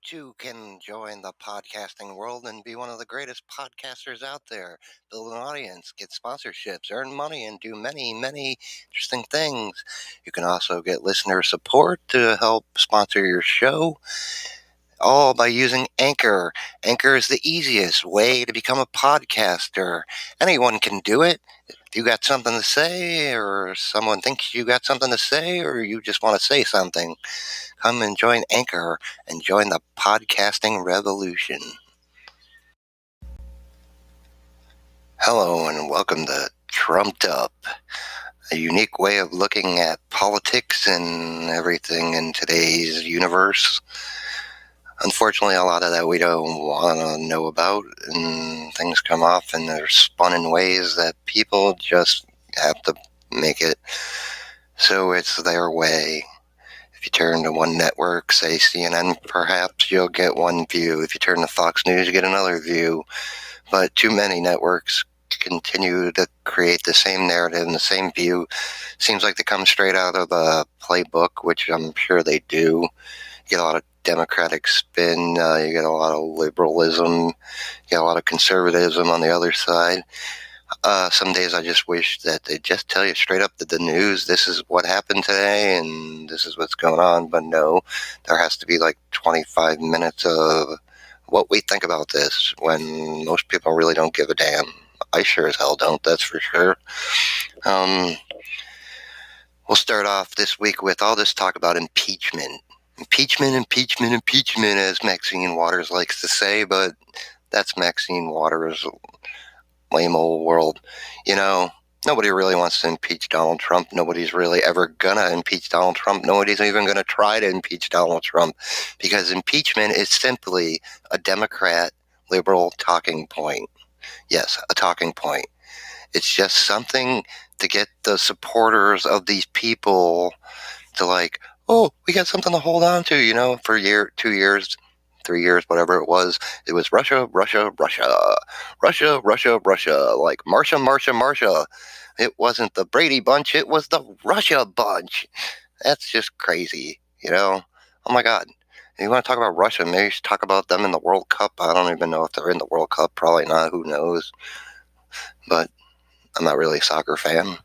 too can join the podcasting world and be one of the greatest podcasters out there. Build an audience, get sponsorships, earn money, and do many, many interesting things. You can also get listener support to help sponsor your show, all by using Anchor. Anchor is the easiest way to become a podcaster. Anyone can do it. If you got something to say, or someone thinks you got something to say, or you just want to say something, come and join Anchor and join the podcasting revolution. Hello and welcome to Trumped Up, a unique way of looking at politics and everything in today's universe. Unfortunately, a lot of that we don't want to know about, and things come off and they're spun in ways that people just have to make it so it's their way. If you turn to one network, say CNN, perhaps you'll get one view. If you turn to Fox News, you get another view. But too many networks continue to create the same narrative and the same view. Seems like they come straight out of a playbook, which I'm sure they do. You get a lot of Democratic spin, you get a lot of liberalism, you get a lot of conservatism on the other side. Some days I just wish that they'd just tell you straight up that the news, this is what happened today and this is what's going on. But no, there has to be like 25 minutes of what we think about this when most people really don't give a damn. I sure as hell don't, that's for sure. We'll start off this week with all this talk about impeachment. Impeachment, as Maxine Waters likes to say, but that's Maxine Waters' lame old world. You know, nobody really wants to impeach Donald Trump. Nobody's really ever gonna impeach Donald Trump. Nobody's even gonna try to impeach Donald Trump, because impeachment is simply a Democrat liberal talking point. Yes, a talking point. It's just something to get the supporters of these people to like, oh, we got something to hold on to, for a year, 2 years, 3 years, whatever it was. It was Russia, like Marsha. It wasn't the Brady Bunch, it was the Russia Bunch. That's just crazy, Oh my God. If you want to talk about Russia, maybe you should talk about them in the World Cup. I don't even know if they're in the World Cup. Probably not. Who knows? But I'm not really a soccer fan.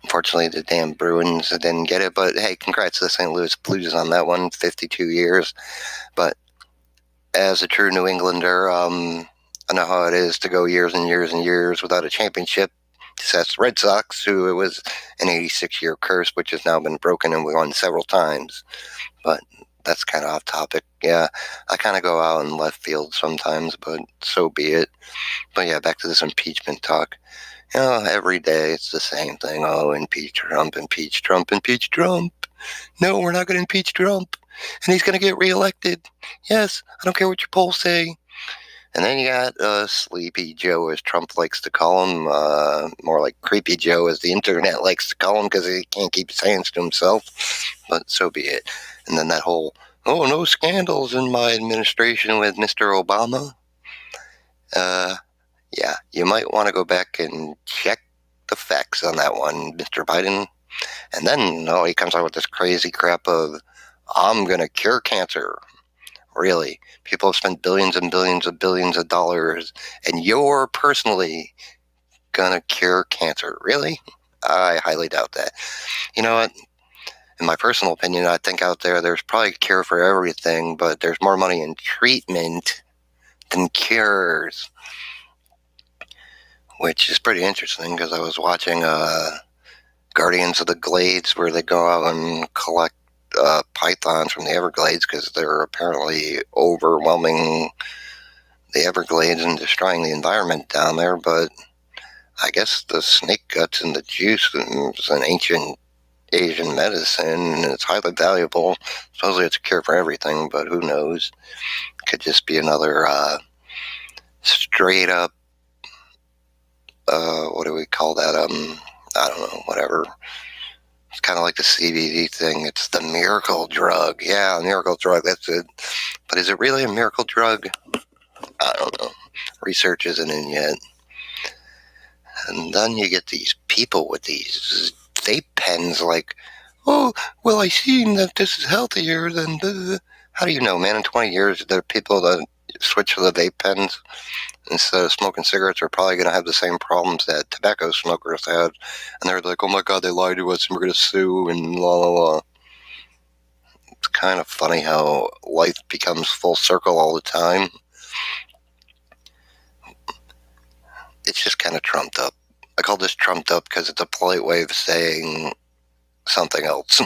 Unfortunately, the damn Bruins didn't get it, but hey, congrats to the St. Louis Blues on that one, 52 years. But as a true New Englander, I know how it is to go years and years and years without a championship. That's the Red Sox, who it was an 86-year curse, which has now been broken, and we won several times. But that's kind of off topic. Yeah, I kind of go out in left field sometimes, but so be it. But yeah, back to this impeachment talk. Every day it's the same thing. Oh, impeach Trump, impeach Trump, impeach Trump. No, we're not going to impeach Trump. And he's going to get reelected. Yes, I don't care what your polls say. And then you got Sleepy Joe, as Trump likes to call him. More like Creepy Joe, as the internet likes to call him, because he can't keep saying it to himself. But so be it. And then that whole, oh, no scandals in my administration with Mr. Obama. Yeah, you might want to go back and check the facts on that one, Mr. Biden. And then, he comes out with this crazy crap of, I'm going to cure cancer. Really? People have spent billions and billions of dollars, and you're personally going to cure cancer. Really? I highly doubt that. You know what? In my personal opinion, I think out there's probably a cure for everything, but there's more money in treatment than cures. Which is pretty interesting, because I was watching Guardians of the Glades, where they go out and collect pythons from the Everglades, because they're apparently overwhelming the Everglades and destroying the environment down there. But I guess the snake guts and the juice is an ancient Asian medicine, and it's highly valuable. Supposedly it's a cure for everything, but who knows? It could just be another straight up, what do we call that? I don't know, whatever. It's kind of like the CBD thing. It's the miracle drug. Yeah, miracle drug, that's it. But is it really a miracle drug? I don't know. Research isn't in yet. And then you get these people with these vape pens like, oh, well, I seen that this is healthier than the... How do you know, man? In 20 years, there are people that switch to the vape pens instead of smoking cigarettes are probably going to have the same problems that tobacco smokers had. And they're like, oh my God, they lied to us and we're going to sue and la la la. It's kind of funny how life becomes full circle all the time. It's just kind of trumped up. I call this trumped up because it's a polite way of saying something else.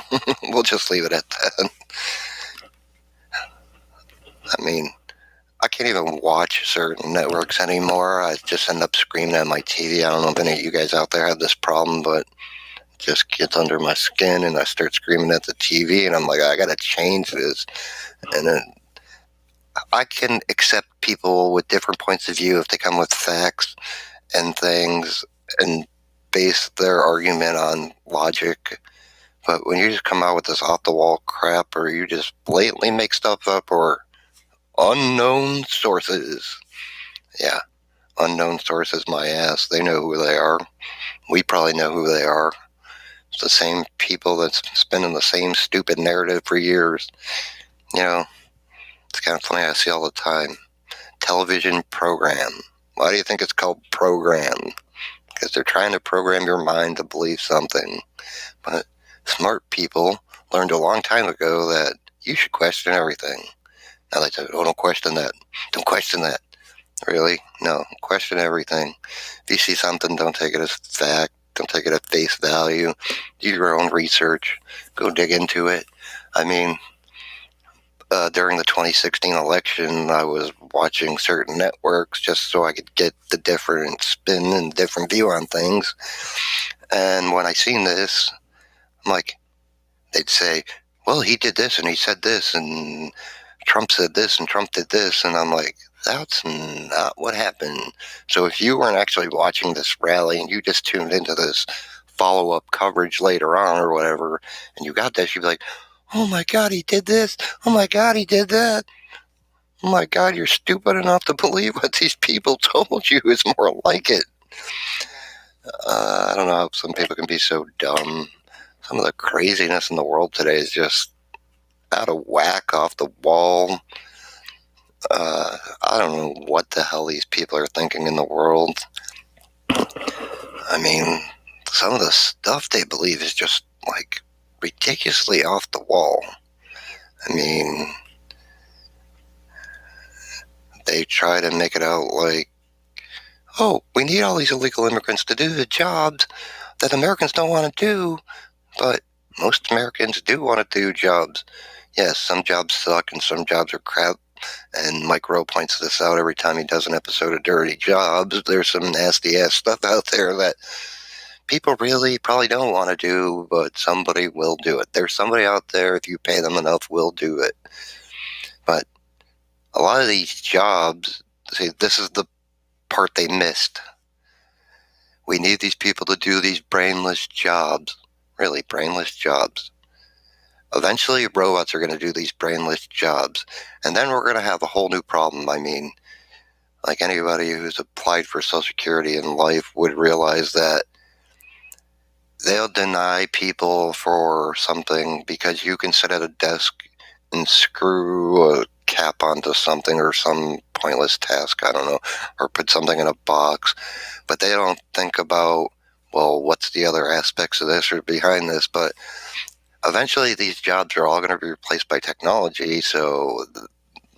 We'll just leave it at that. I mean, I can't even watch certain networks anymore. I just end up screaming at my TV. I don't know if any of you guys out there have this problem, but it just gets under my skin and I start screaming at the TV and I'm like, I gotta change this. And then I can accept people with different points of view if they come with facts and things and base their argument on logic. But when you just come out with this off-the-wall crap or you just blatantly make stuff up or unknown sources. Yeah, unknown sources, my ass. They know who they are. We probably know who they are. It's the same people that's spinning the same stupid narrative for years. You know, it's kind of funny. I see all the time. Television program. Why do you think it's called program? Because they're trying to program your mind to believe something. But smart people learned a long time ago that you should question everything. Now they say, oh, don't question that. Don't question that. Really? No. Question everything. If you see something, don't take it as fact. Don't take it at face value. Do your own research. Go dig into it. I mean, during the 2016 election, I was watching certain networks just so I could get the different spin and different view on things. And when I seen this, I'm like, they'd say, well, he did this and he said this and Trump said this and Trump did this. And I'm like, that's not what happened. So if you weren't actually watching this rally and you just tuned into this follow-up coverage later on or whatever, and you got this, you'd be like, oh my God, he did this. Oh my God, he did that. Oh my God, you're stupid enough to believe what these people told you is more like it. I don't know how some people can be so dumb. Some of the craziness in the world today is just out of whack, off the wall. I don't know what the hell these people are thinking in the world. I mean, some of the stuff they believe is just like ridiculously off the wall. I mean, they try to make it out like, oh, we need all these illegal immigrants to do the jobs that Americans don't want to do, but most Americans do want to do jobs. Yes, some jobs suck and some jobs are crap. And Mike Rowe points this out every time he does an episode of Dirty Jobs. There's some nasty-ass stuff out there that people really probably don't want to do, but somebody will do it. There's somebody out there, if you pay them enough, will do it. But a lot of these jobs, see, this is the part they missed. We need these people to do these brainless jobs. Really, brainless jobs. Eventually, robots are going to do these brainless jobs. And then we're going to have a whole new problem. I mean, like anybody who's applied for Social Security in life would realize that they'll deny people for something because you can sit at a desk and screw a cap onto something or some pointless task, I don't know, or put something in a box. But they don't think about, well, what's the other aspects of this or behind this? But eventually these jobs are all going to be replaced by technology, so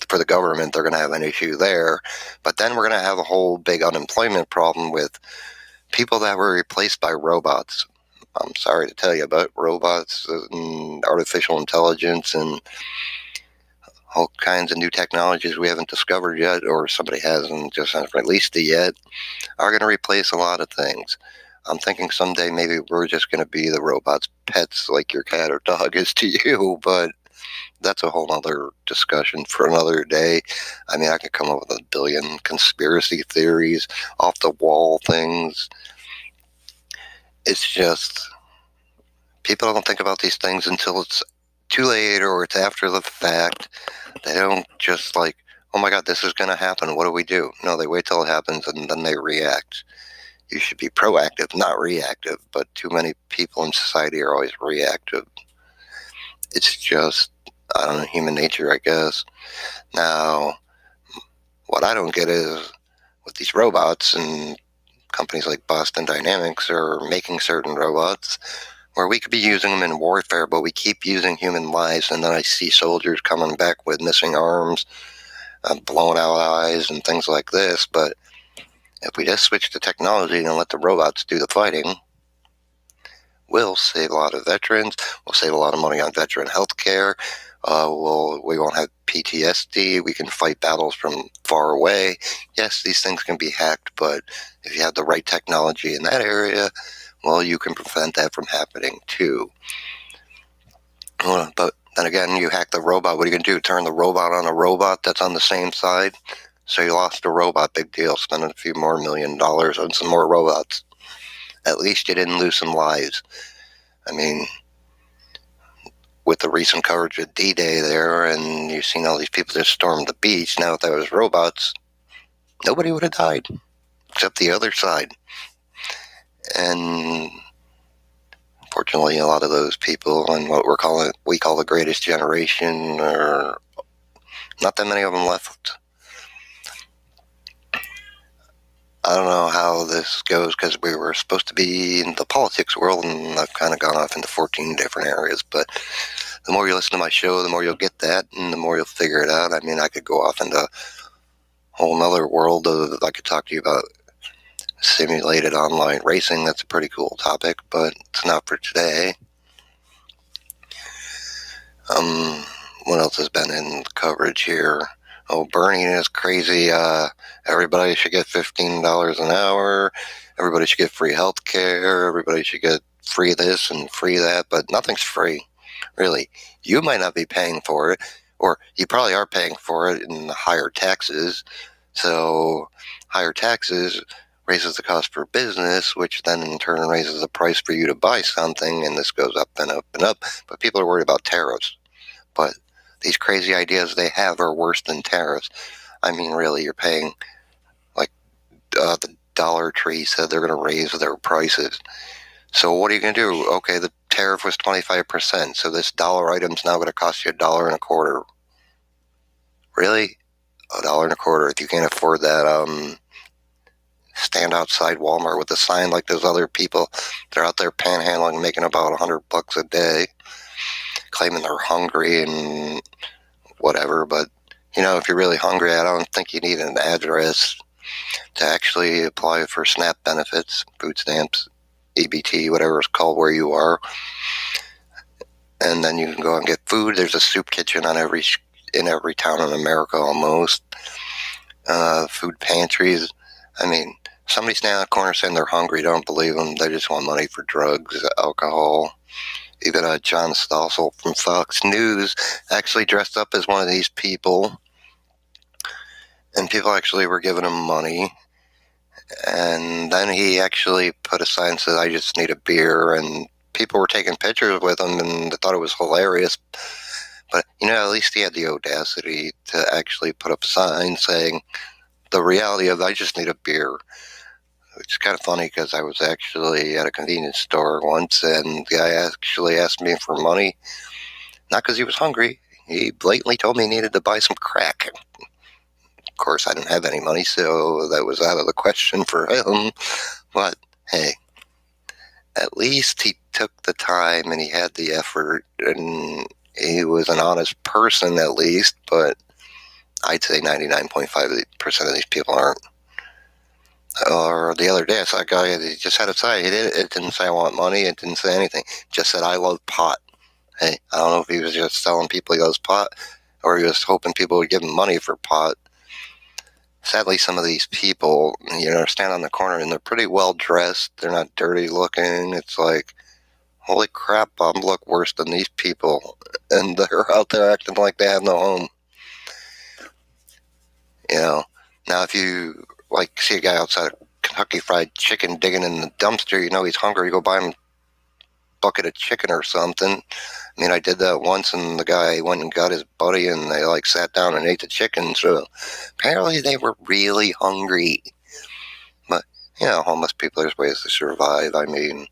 for the government, they're going to have an issue there. But then we're going to have a whole big unemployment problem with people that were replaced by robots. I'm sorry to tell you, but robots and artificial intelligence and all kinds of new technologies we haven't discovered yet, or somebody hasn't released it yet, are going to replace a lot of things. I'm thinking someday maybe we're just going to be the robots' pets like your cat or dog is to you, but that's a whole other discussion for another day. I mean, I could come up with a billion conspiracy theories, off-the-wall things. It's just, people don't think about these things until it's too late or it's after the fact. They don't just like, oh my God, this is going to happen. What do we do? No, they wait till it happens and then they react. You should be proactive, not reactive, but too many people in society are always reactive. It's just I don't know, human nature, I guess. Now, what I don't get is with these robots, and companies like Boston Dynamics are making certain robots where we could be using them in warfare, but we keep using human lives, and then I see soldiers coming back with missing arms, blown out eyes, and things like this. But if we just switch to technology and let the robots do the fighting, we'll save a lot of veterans. We'll save a lot of money on veteran health care. We won't have PTSD. We can fight battles from far away. Yes, these things can be hacked, but if you have the right technology in that area, well, you can prevent that from happening too. But then again, you hack the robot. What are you going to do? Turn the robot on a robot that's on the same side? So you lost a robot, big deal. Spending a few more $1 million on some more robots. At least you didn't lose some lives. I mean, with the recent coverage of D-Day there, and you've seen all these people that stormed the beach. Now, if that was robots, nobody would have died, except the other side. And unfortunately, a lot of those people and what we call the greatest generation, are not that many of them left. I don't know how this goes because we were supposed to be in the politics world, and I've kind of gone off into 14 different areas. But the more you listen to my show, the more you'll get that, and the more you'll figure it out. I mean, I could go off into a whole nother world. I could talk to you about simulated online racing. That's a pretty cool topic, but it's not for today. What else has been in coverage here? Oh, Bernie is crazy. Everybody should get $15 an hour. Everybody should get free health care. Everybody should get free this and free that, but nothing's free, really. You might not be paying for it, or you probably are paying for it in higher taxes. So higher taxes raises the cost for business, which then in turn raises the price for you to buy something, and this goes up and up and up. But people are worried about tariffs. But these crazy ideas they have are worse than tariffs. I mean, really, you're paying, like, the Dollar Tree said they're going to raise their prices. So what are you going to do? Okay, the tariff was 25%, so this dollar item's now going to cost you $1.25. Really? $1.25. If you can't afford that, stand outside Walmart with a sign like those other people. They're out there panhandling, making about $100 a day, claiming they're hungry and whatever. But, if you're really hungry, I don't think you need an address to actually apply for SNAP benefits, food stamps, EBT, whatever it's called where you are. And then you can go and get food. There's a soup kitchen in every town in America almost. Food pantries. I mean, somebody standing on the corner saying they're hungry, don't believe them. They just want money for drugs, alcohol. Even John Stossel from Fox News actually dressed up as one of these people, and people actually were giving him money. And then he actually put a sign that said, "I just need a beer," and people were taking pictures with him, and they thought it was hilarious. But, at least he had the audacity to actually put up a sign saying the reality of, "I just need a beer." Which is kind of funny because I was actually at a convenience store once, and the guy actually asked me for money, not because he was hungry. He blatantly told me he needed to buy some crack. Of course, I didn't have any money, so that was out of the question for him. But, hey, at least he took the time and he had the effort, and he was an honest person at least, but I'd say 99.5% of these people aren't. Or the other day, I saw a guy, he just had a sign. It didn't say, "I want money." It didn't say anything. It just said, "I love pot." Hey, I don't know if he was just telling people he loves pot, or he was hoping people would give him money for pot. Sadly, some of these people, stand on the corner and they're pretty well dressed. They're not dirty looking. It's like, holy crap, I look worse than these people. And they're out there acting like they have no home. Now if you see a guy outside Kentucky Fried Chicken digging in the dumpster, he's hungry, you go buy him a bucket of chicken or something. I mean, I did that once, and the guy went and got his buddy, and they sat down and ate the chicken. So apparently they were really hungry. But homeless people, there's ways to survive. I mean,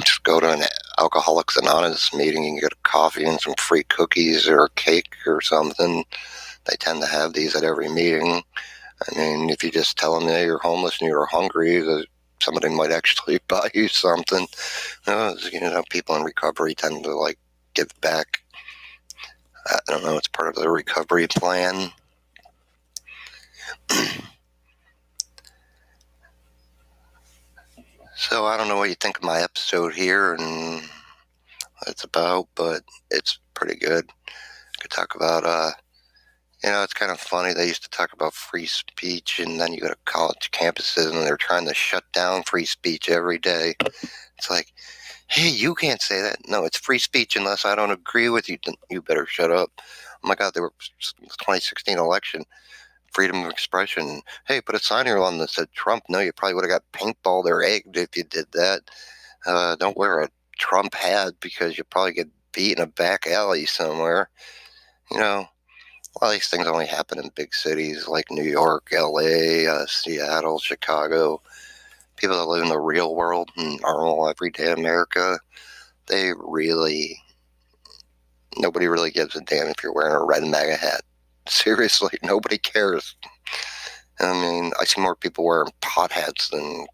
just go to Alcoholics Anonymous meeting, you can get a coffee and some free cookies or a cake or something. They tend to have these at every meeting. I mean, if you just tell them that you're homeless and you're hungry, somebody might actually buy you something. People in recovery tend to like give back. I don't know, it's part of the recovery plan. So I don't know what you think of my episode here and what it's about, but it's pretty good. I could talk about, it's kind of funny. They used to talk about free speech, and then you go to college campuses and they're trying to shut down free speech every day. It's like, hey, you can't say that. No, it's free speech unless I don't agree with you. You better shut up. Oh my God, the 2016 election, freedom of expression. Hey, put a sign here on that said Trump. No, you probably would have got paintballed or egged if you did that. Don't wear a Trump hat because you'll probably get beat in a back alley somewhere. A lot of these things only happen in big cities like New York, LA, Seattle, Chicago. People that live in the real world, in normal, everyday America, nobody really gives a damn if you're wearing a red MAGA hat. Seriously, nobody cares. I mean, I see more people wearing pot hats than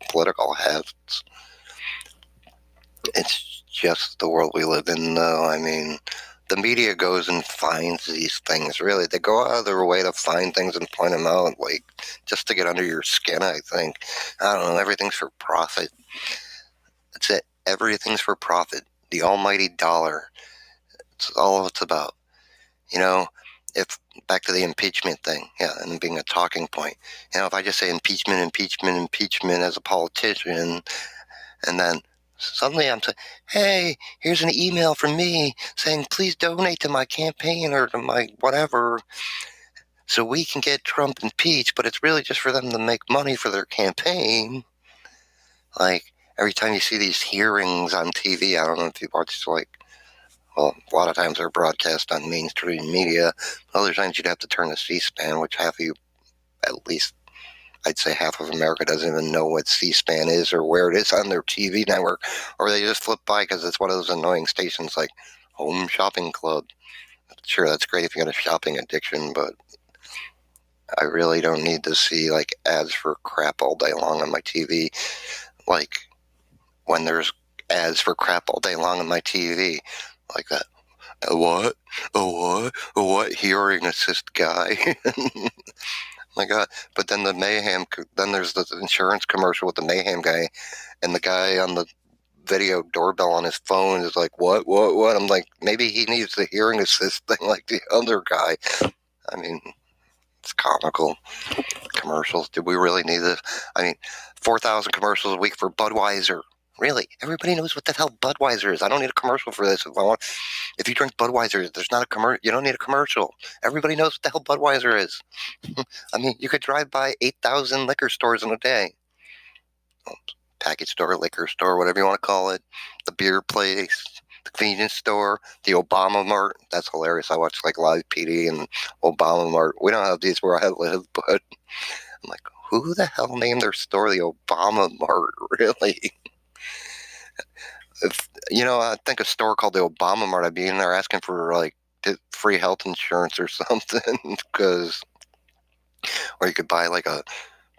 political hats. It's just the world we live in, though. I mean, the media goes and finds these things, really. They go out of their way to find things and point them out, like, just to get under your skin, I think. I don't know, everything's for profit. That's it. Everything's for profit. The almighty dollar. It's all it's about. If back to the impeachment thing, and being a talking point. If I just say impeachment, impeachment, impeachment as a politician, and then suddenly I'm saying, hey, here's an email from me saying, please donate to my campaign or to my whatever so we can get Trump impeached, but it's really just for them to make money for their campaign. Like, every time you see these hearings on TV, I don't know if you watch, a lot of times they're broadcast on mainstream media. Other times you'd have to turn to C-SPAN, which half of you, at least I'd say half of America, doesn't even know what C-SPAN is or where it is on their TV network, or they just flip by because it's one of those annoying stations like Home Shopping Club. Sure, that's great if you got a shopping addiction, but I really don't need to see like ads for crap all day long on my TV. Like when there's ads for crap all day long on my TV, like that. A what? A what? A what? Hearing assist guy. My God. But then then there's the insurance commercial with the mayhem guy, and the guy on the video doorbell on his phone is like, what? I'm like, maybe he needs the hearing assist thing like the other guy. I mean, it's comical. Commercials. Do we really need this? I mean, 4,000 commercials a week for Budweiser. Really? Everybody knows what the hell Budweiser is. I don't need a commercial for this. If you drink Budweiser, there's not a commercial. You don't need a commercial. Everybody knows what the hell Budweiser is. I mean, you could drive by 8,000 liquor stores in a day. Package store, liquor store, whatever you want to call it. The beer place, the convenience store, the Obama Mart. That's hilarious. I watch like Live PD and Obama Mart. We don't have these where I live, but I'm like, who the hell named their store the Obama Mart? Really? If I think a store called the Obama Mart, I'd be in there asking for like free health insurance or something, or you could buy like a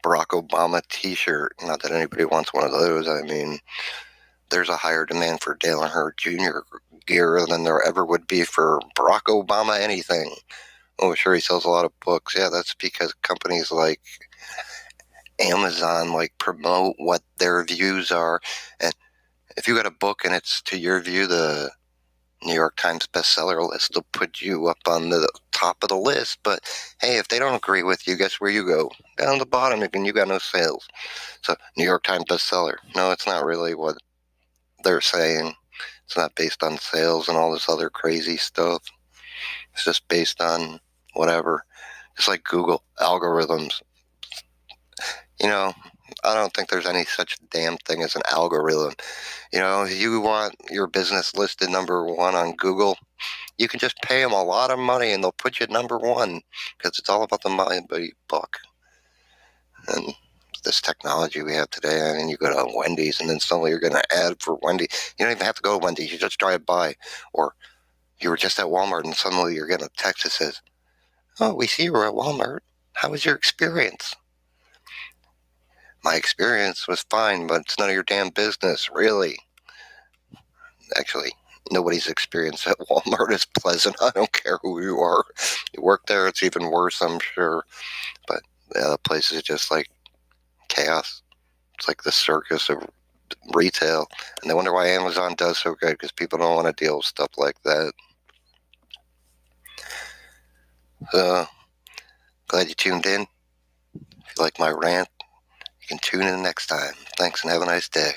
Barack Obama T-shirt. Not that anybody wants one of those. I mean, there's a higher demand for Dale Earnhardt Jr. gear than there ever would be for Barack Obama anything. Oh, sure, he sells a lot of books. Yeah, that's because companies like Amazon like promote what their views are, and if you got a book and it's to your view the New York Times bestseller list, they'll put you up on the top of the list. But hey, if they don't agree with you, guess where you go? Down the bottom, and you got no sales. So New York Times bestseller. No, it's not really what they're saying. It's not based on sales and all this other crazy stuff. It's just based on whatever. It's like Google algorithms. I don't think there's any such damn thing as an algorithm. If you want your business listed number one on Google, you can just pay them a lot of money and they'll put you at number one because it's all about the money buck. And this technology we have today. I mean, you go to Wendy's and then suddenly you're getting an ad for Wendy's. You don't even have to go to Wendy's. You just drive by. Or you were just at Walmart and suddenly you're getting a text that says, "Oh, we see you were at Walmart. How was your experience?" My experience was fine, but it's none of your damn business, really. Actually, nobody's experience at Walmart is pleasant. I don't care who you are. You work there, it's even worse, I'm sure. But the other place is just like chaos. It's like the circus of retail. And they wonder why Amazon does so good, because people don't want to deal with stuff like that. Glad you tuned in. If you like my rant, you can tune in next time. Thanks and have a nice day.